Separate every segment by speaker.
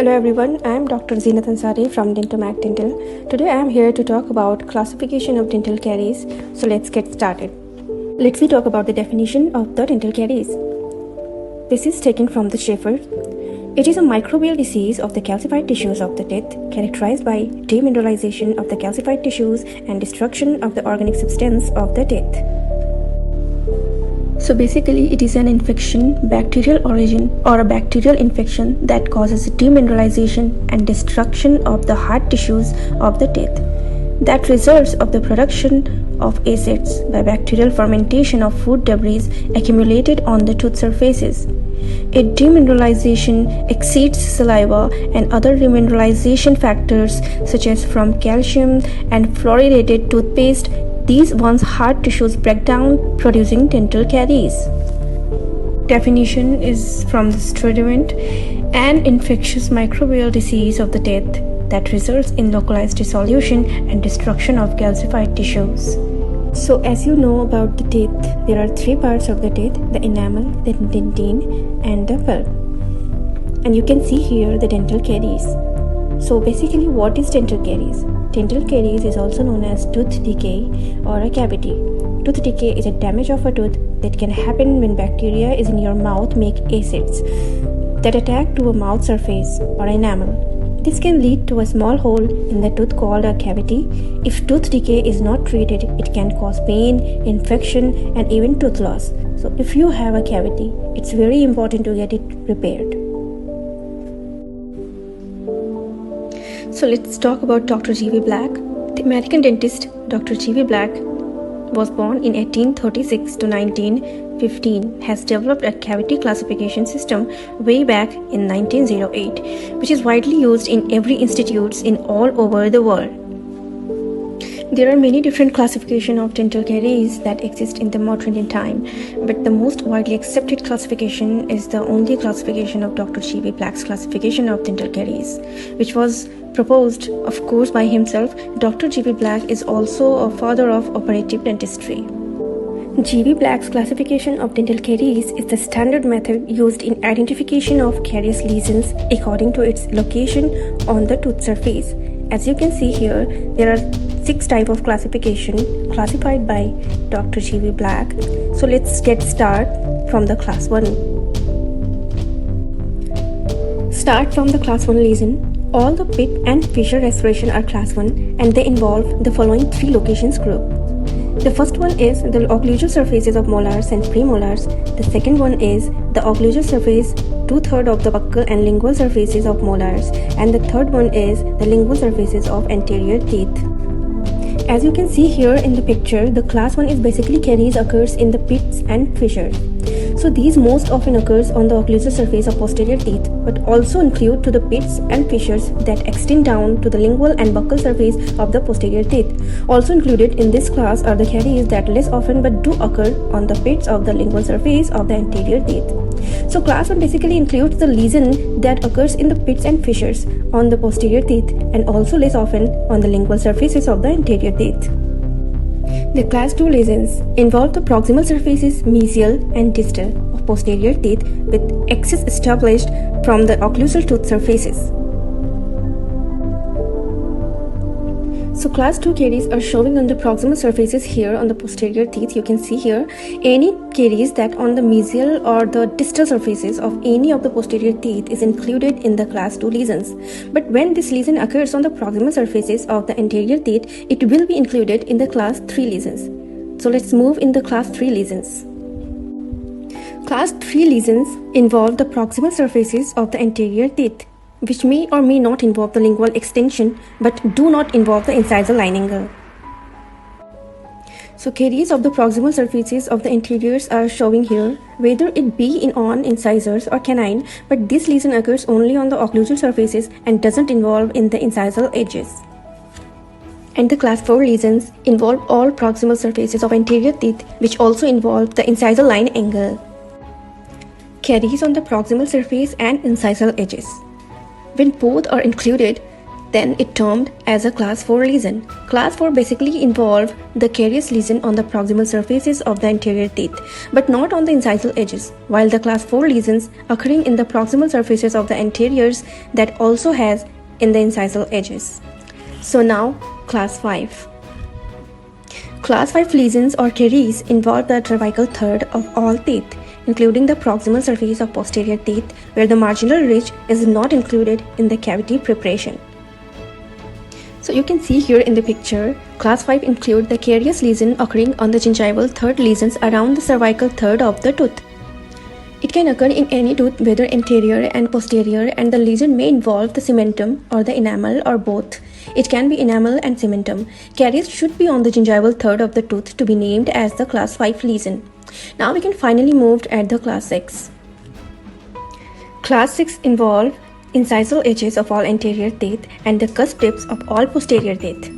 Speaker 1: Hello everyone, I am Dr. Zeenat Ansari from Dentomac Dental. Today I am here to talk about classification of dental caries. So let's get started. Let me talk about the definition of the dental caries. This is taken from the Schaeffer. It is a microbial disease of the calcified tissues of the teeth characterized by demineralization of the calcified tissues and destruction of the organic substance of the teeth. So basically it is an infection, bacterial origin or a bacterial infection that causes demineralization and destruction of the hard tissues of the teeth that results of the production of acids by bacterial fermentation of food debris accumulated on the tooth surfaces. A demineralization exceeds saliva and other demineralization factors such as from calcium and fluoridated toothpaste. These once hard tissues break down, producing dental caries. Definition is from the Student: an infectious microbial disease of the teeth that results in localized dissolution and destruction of calcified tissues. So as you know about the teeth, there are three parts of the teeth: the enamel, the dentine, and the pulp. And you can see here the dental caries. So basically, what is dental caries? Dental caries is also known as tooth decay or a cavity. Tooth decay is a damage of a tooth that can happen when bacteria is in your mouth make acids that attack to a mouth surface or enamel. This can lead to a small hole in the tooth called a cavity. If tooth decay is not treated, it can cause pain, infection, and even tooth loss. So if you have a cavity, it's very important to get it repaired. So let's talk about Dr. G.V. Black. The American dentist Dr. G.V. Black was born in 1836 to 1915, has developed a cavity classification system way back in 1908, which is widely used in every institutes in all over the world. There are many different classifications of dental caries that exist in the modern time, but the most widely accepted classification is the only classification of Dr. G.V. Black's classification of dental caries, which was proposed, of course, by himself. Dr. G.V. Black is also a father of operative dentistry. G.V. Black's classification of dental caries is the standard method used in identification of carious lesions according to its location on the tooth surface. As you can see here, there are 6 types of classification classified by Dr. G.V. Black. So let's get started from the class 1. Start from the class 1 lesion. All the pit and fissure restoration are class 1 and they involve the following 3 locations group. The first one is the occlusal surfaces of molars and premolars. The second one is the occlusal surface 2/3 of the buccal and lingual surfaces of molars, and the third one is the lingual surfaces of anterior teeth. As you can see here in the picture, the class 1 is basically caries occurs in the pits and fissures. So these most often occurs on the occlusal surface of posterior teeth, but also include to the pits and fissures that extend down to the lingual and buccal surface of the posterior teeth. Also included in this class are the caries that less often but do occur on the pits of the lingual surface of the anterior teeth. So class 1 basically includes the lesion that occurs in the pits and fissures on the posterior teeth and also less often on the lingual surfaces of the anterior teeth. The class 2 lesions involve the proximal surfaces, mesial and distal of posterior teeth with axis established from the occlusal tooth surfaces. So class 2 caries are showing on the proximal surfaces here on the posterior teeth. You can see here any caries that on the mesial or the distal surfaces of any of the posterior teeth is included in the class 2 lesions. But when this lesion occurs on the proximal surfaces of the anterior teeth, it will be included in the class 3 lesions. So let's move in the class 3 lesions. Class 3 lesions involve the proximal surfaces of the anterior teeth, which may or may not involve the lingual extension but do not involve the incisal line angle. So caries of the proximal surfaces of the anteriors are showing here, whether it be on incisors or canine, but this lesion occurs only on the occlusal surfaces and doesn't involve in the incisal edges. And the class 4 lesions involve all proximal surfaces of anterior teeth, which also involve the incisal line angle. Caries on the proximal surface and incisal edges. When both are included, then it termed as a class 4 lesion. Class 4 basically involve the carious lesion on the proximal surfaces of the anterior teeth, but not on the incisal edges, while the class 4 lesions occurring in the proximal surfaces of the anteriors that also has in the incisal edges. So now, class 5. Class 5 lesions or caries involve the cervical third of all teeth, including the proximal surface of posterior teeth, where the marginal ridge is not included in the cavity preparation. So you can see here in the picture, class 5 include the carious lesion occurring on the gingival third lesions around the cervical third of the tooth. It can occur in any tooth, whether anterior and posterior, and the lesion may involve the cementum or the enamel or both. It can be enamel and cementum. Caries should be on the gingival third of the tooth to be named as the class 5 lesion. Now we can finally move at the class 6. Class 6 involve incisal edges of all anterior teeth and the cusp tips of all posterior teeth.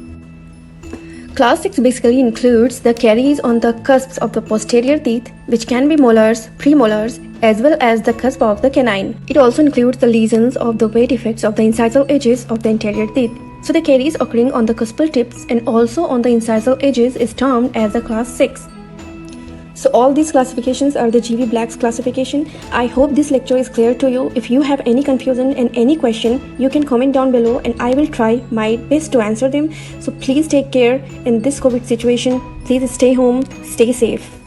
Speaker 1: Class 6 basically includes the caries on the cusps of the posterior teeth, which can be molars, premolars, as well as the cusp of the canine. It also includes the lesions of the weight effects of the incisal edges of the anterior teeth. So the caries occurring on the cuspal tips and also on the incisal edges is termed as the class 6. So all these classifications are the G.V. Black's classification. I hope this lecture is clear to you. If you have any confusion and any question, you can comment down below and I will try my best to answer them. So please take care in this COVID situation. Please stay home, stay safe.